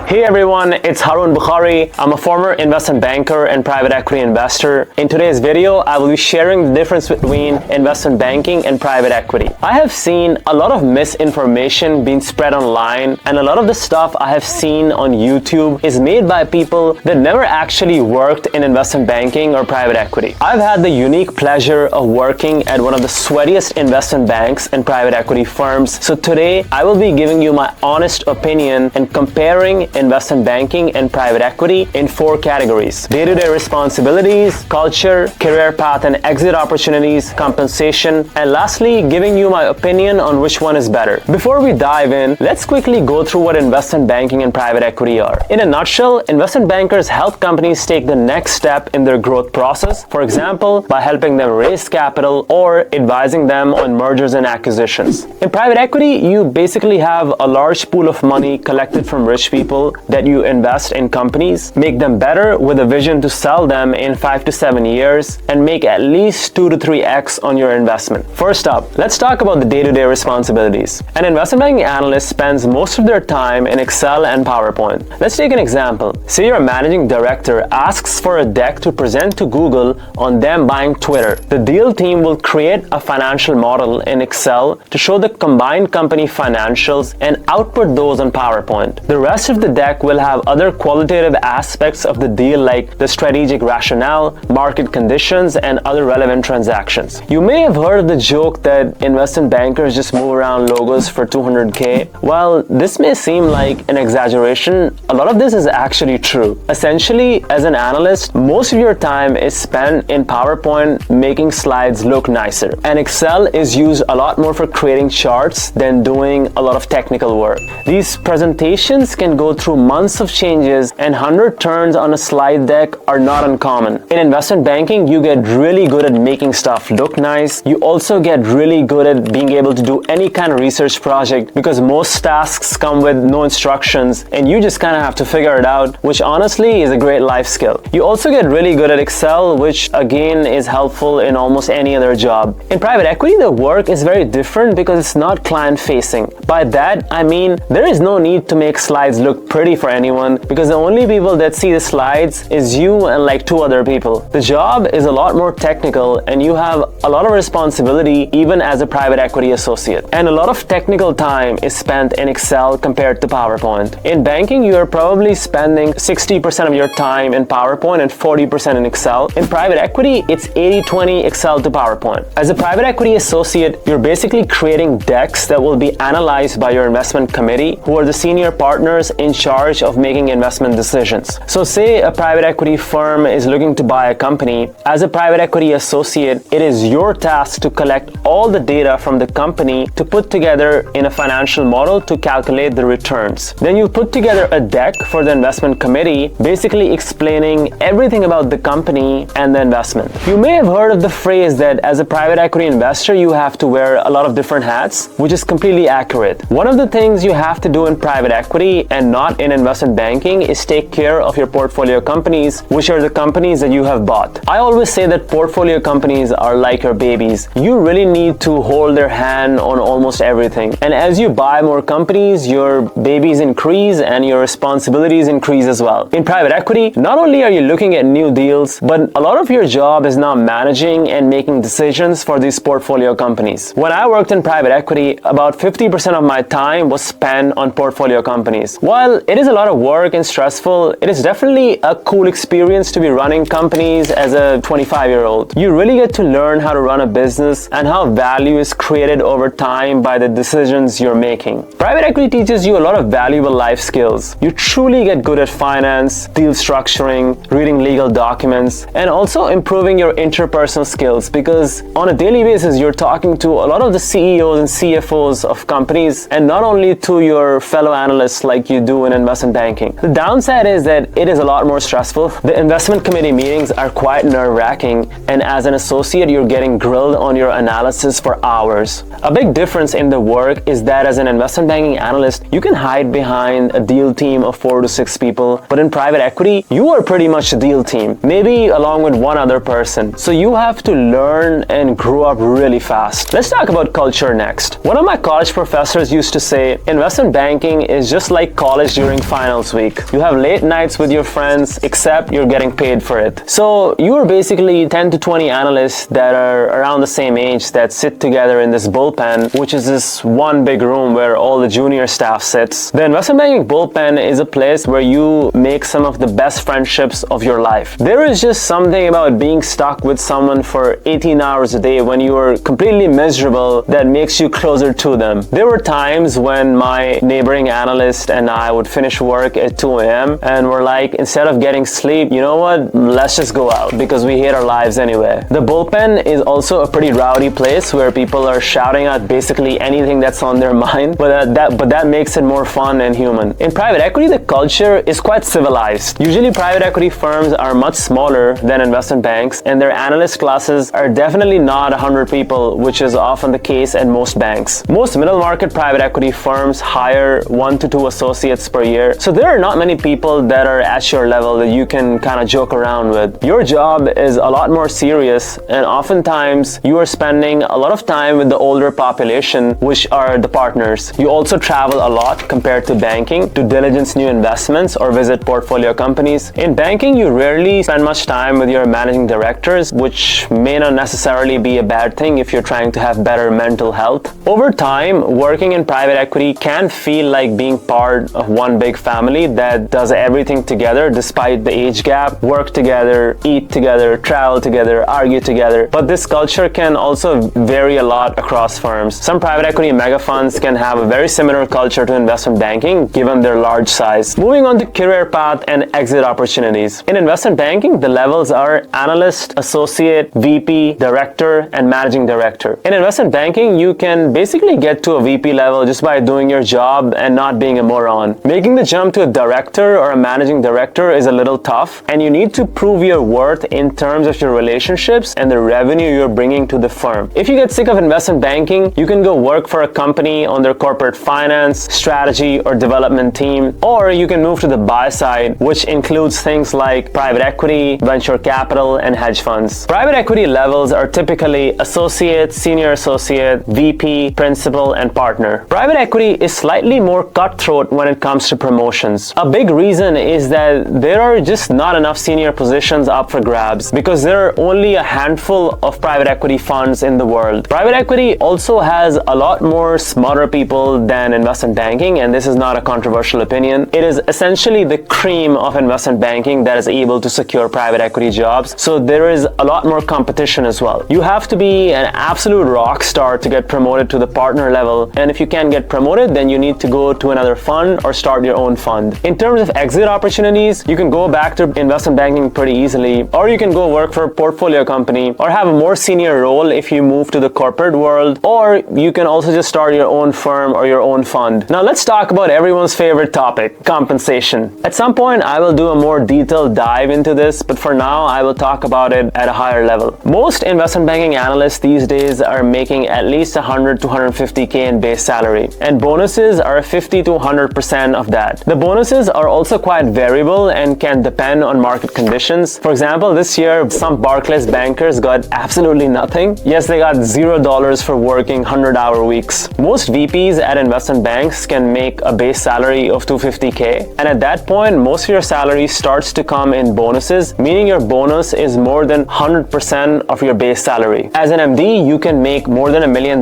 Hey everyone, it's Harun Bukhari. I'm a former investment banker and private equity investor. In today's video, I will be sharing the difference between investment banking and private equity. I have seen a lot of misinformation being spread online, and a lot of the stuff I have seen on YouTube is made by people that never actually worked in investment banking or private equity. I've had the unique pleasure of working at one of the sweatiest investment banks and private equity firms. So today, I will be giving you my honest opinion and comparing investment banking and private equity in 4 categories: day-to-day responsibilities, culture, career path and exit opportunities, compensation, and lastly, giving you my opinion on which one is better. Before we dive in, let's quickly go through what investment banking and private equity are. In a nutshell, investment bankers help companies take the next step in their growth process, for example, by helping them raise capital or advising them on mergers and acquisitions. In private equity, you basically have a large pool of money collected from rich people that you invest in companies, make them better with a vision to sell them in 5 to 7 years, and make at least 2 to 3x on your investment. First up, let's talk about the day-to-day responsibilities. An investment banking analyst spends most of their time in Excel and PowerPoint. Let's take an example. Say your managing director asks for a deck to present to Google on them buying Twitter. The deal team will create a financial model in Excel to show the combined company financials and output those on PowerPoint. The rest of the deck will have other qualitative aspects of the deal like the strategic rationale, market conditions, and other relevant transactions. You may have heard of the joke that investment bankers just move around logos for $200K. While this may seem like an exaggeration, a lot of this is actually true. Essentially, as an analyst, most of your time is spent in PowerPoint making slides look nicer. And Excel is used a lot more for creating charts than doing a lot of technical work. These presentations can go through months of changes, and 100 turns on a slide deck are not uncommon. In investment banking, you get really good at making stuff look nice. You also get really good at being able to do any kind of research project because most tasks come with no instructions and you just kind of have to figure it out, which honestly is a great life skill. You also get really good at Excel, which again is helpful in almost any other job. In private equity, the work is very different because it's not client facing. By that, I mean there is no need to make slides look pretty for anyone because the only people that see the slides is you and like 2 other people. The job is a lot more technical and you have a lot of responsibility even as a private equity associate. And a lot of technical time is spent in Excel compared to PowerPoint. In banking, you are probably spending 60% of your time in PowerPoint and 40% in Excel. In private equity, it's 80-20 Excel to PowerPoint. As a private equity associate, you're basically creating decks that will be analyzed by your investment committee, who are the senior partners in charge of making investment decisions. So say a private equity firm is looking to buy a company. As a private equity associate, it is your task to collect all the data from the company to put together in a financial model to calculate the returns. Then you put together a deck for the investment committee, basically explaining everything about the company and the investment. You may have heard of the phrase that as a private equity investor, you have to wear a lot of different hats, which is completely accurate. One of the things you have to do in private equity and not in investment banking is take care of your portfolio companies, which are the companies that you have bought. I always say that portfolio companies are like your babies. You really need to hold their hand on almost everything. And as you buy more companies, your babies increase and your responsibilities increase as well. In private equity, not only are you looking at new deals, but a lot of your job is now managing and making decisions for these portfolio companies. When I worked in private equity, about 50% of my time was spent on portfolio companies. While it is a lot of work and stressful, it is definitely a cool experience to be running companies as a 25-year-old. You really get to learn how to run a business and how value is created over time by the decisions you're making. Private equity teaches you a lot of valuable life skills. You truly get good at finance, deal structuring, reading legal documents, and also improving your interpersonal skills because on a daily basis, you're talking to a lot of the CEOs and CFOs of companies and not only to your fellow analysts like you do in investment banking. The downside is that it is a lot more stressful. The investment committee meetings are quite nerve-wracking, and as an associate, you're getting grilled on your analysis for hours. A big difference in the work is that as an investment banking analyst, you can hide behind a deal team of 4 to 6 people, but in private equity, you are pretty much the deal team, maybe along with one other person. So you have to learn and grow up really fast. Let's talk about culture next. One of my college professors used to say, investment banking is just like college during finals week. You have late nights with your friends, except you're getting paid for it. So you are basically 10 to 20 analysts that are around the same age that sit together in this bullpen, which is this one big room where all the junior staff sits. The investment banking bullpen is a place where you make some of the best friendships of your life. There is just something about being stuck with someone for 18 hours a day when you are completely miserable that makes you closer to them. There were times when my neighboring analyst and I would finish work at 2 a.m. and we're like, instead of getting sleep, you know what, let's just go out because we hate our lives anyway. The bullpen is also a pretty rowdy place where people are shouting out basically anything that's on their mind, but that makes it more fun and human. In private equity, the culture is quite civilized. Usually private equity firms are much smaller than investment banks, and their analyst classes are definitely not 100 people, which is often the case at most banks. Most middle market private equity firms hire 1 to 2 associates per year, so there are not many people that are at your level that you can kind of joke around with. Your job is a lot more serious, and oftentimes you are spending a lot of time with the older population, which are the partners. You also travel a lot compared to banking to diligence new investments or visit portfolio companies. In banking, you rarely spend much time with your managing directors, which may not necessarily be a bad thing if you're trying to have better mental health. Over time, working in private equity can feel like being part of one big family that does everything together despite the age gap, work together, eat together, travel together, argue together. But this culture can also vary a lot across firms. Some private equity mega funds can have a very similar culture to investment banking given their large size. Moving on to career path and exit opportunities. In investment banking, the levels are analyst, associate, VP, director, and managing director. In investment banking, you can basically get to a VP level just by doing your job and not being a moron. Making the jump to a director or a managing director is a little tough, and you need to prove your worth in terms of your relationships and the revenue you're bringing to the firm. If you get sick of investment banking, you can go work for a company on their corporate finance, strategy, or development team, or you can move to the buy side, which includes things like private equity, venture capital, and hedge funds. Private equity levels are typically associate, senior associate, VP, principal, and partner. Private equity is slightly more cutthroat when it comes to promotions. A big reason is that there are just not enough senior positions up for grabs because there are only a handful of private equity funds in the world. Private equity also has a lot more smarter people than investment banking, and this is not a controversial opinion. It is essentially the cream of investment banking that is able to secure private equity jobs, so there is a lot more competition as well. You have to be an absolute rock star to get promoted to the partner level, and if you can't get promoted, then you need to go to another fund or start your own fund. In terms of exit opportunities, you can go back to investment banking pretty easily, or you can go work for a portfolio company or have a more senior role if you move to the corporate world, or you can also just start your own firm or your own fund. Now let's talk about everyone's favorite topic, compensation. At some point I will do a more detailed dive into this, but for now I will talk about it at a higher level. Most investment banking analysts these days are making at least 100 to 150k in base salary, and bonuses are 50 to 100% of that. The bonuses are also quite variable and can depend on market conditions. For example, this year some Barclays bankers got absolutely nothing. Yes, they got $0 for working 100-hour weeks. Most VPs at investment banks can make a base salary of 250k, and at that point most of your salary starts to come in bonuses, meaning your bonus is more than 100% of your base salary. As an MD, you can make more than $1 million,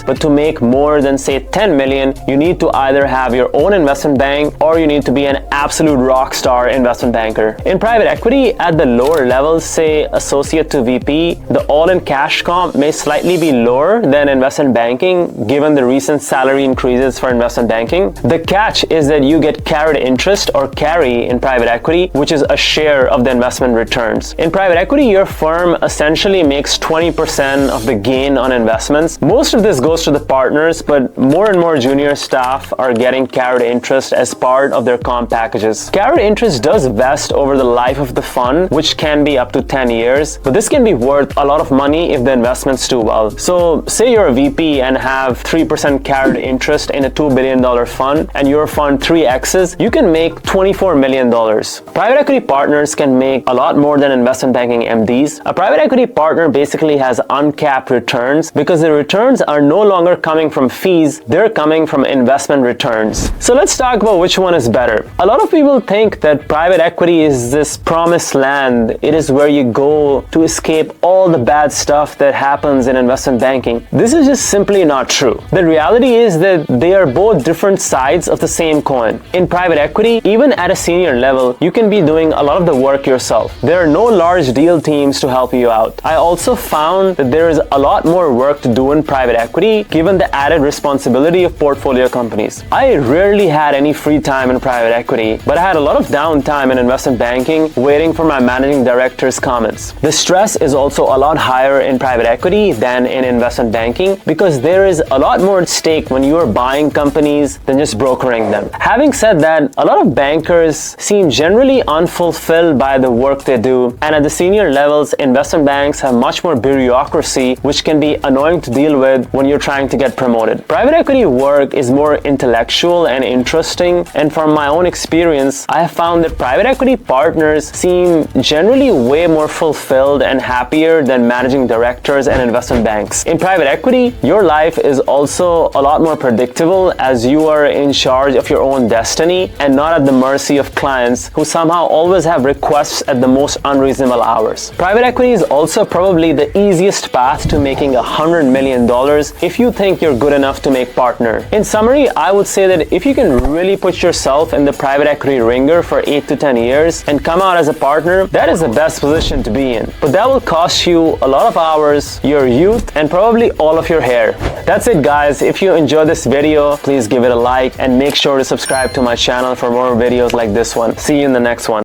but to make more than say 10 million, you need to either have your own investment bank or you need to be an absolute rock star investment banker. In private equity, at the lower levels, say associate to VP, the all-in cash comp may slightly be lower than investment banking given the recent salary increases for investment banking. The catch is that you get carried interest or carry in private equity, which is a share of the investment returns. In private equity, your firm essentially makes 20% of the gain on investments. Most of this goes to the partners, but more and more junior staff are getting carried interest as part of their comp packages. Carried interest does vest over the life of the fund, which can be up to 10 years, but this can be worth a lot of money if the investments do well. So say you're a VP and have 3% carried interest in a $2 billion fund, and your fund 3x's, you can make $24 million. Private equity partners can make a lot more than investment banking MDs. A private equity partner basically has uncapped returns because the returns are no longer coming from fees, they're coming from investment returns. So let's talk about which one is better. A lot of people think that private equity is this promised land. It is where you go to escape all the bad stuff that happens in investment banking. This is just simply not true. The reality is that they are both different sides of the same coin. In private equity, even at a senior level, you can be doing a lot of the work yourself. There are no large deal teams to help you out. I also found that there is a lot more work to do in private equity given the added responsibility of portfolio companies. I rarely had any free time in private equity, but I had a lot of downtime in investment banking waiting for my managing director's comments. The stress is also a lot higher in private equity than in investment banking because there is a lot more at stake when you are buying companies than just brokering them. Having said that, a lot of bankers seem generally unfulfilled by the work they do, and at the senior levels, investment banks have much more bureaucracy, which can be annoying to deal with when you're trying to get promoted. Private equity work is more intellectual and interesting, and from my own experience, I have found that private equity partners seem generally way more fulfilled and happier than managing directors and investment banks. In private equity, your life is also a lot more predictable as you are in charge of your own destiny and not at the mercy of clients who somehow always have requests at the most unreasonable hours. Private equity is also probably the easiest path to making $100 million if you think you're good enough to make partner. In summary, I would say that if you can really put yourself in the private equity ringer for 8 to 10 years and come out as a partner, that is the best position to be in. But that will cost you a lot of hours, your youth, and probably all of your hair. That's it, guys. If you enjoyed this video, please give it a like and make sure to subscribe to my channel for more videos like this one. See you in the next one.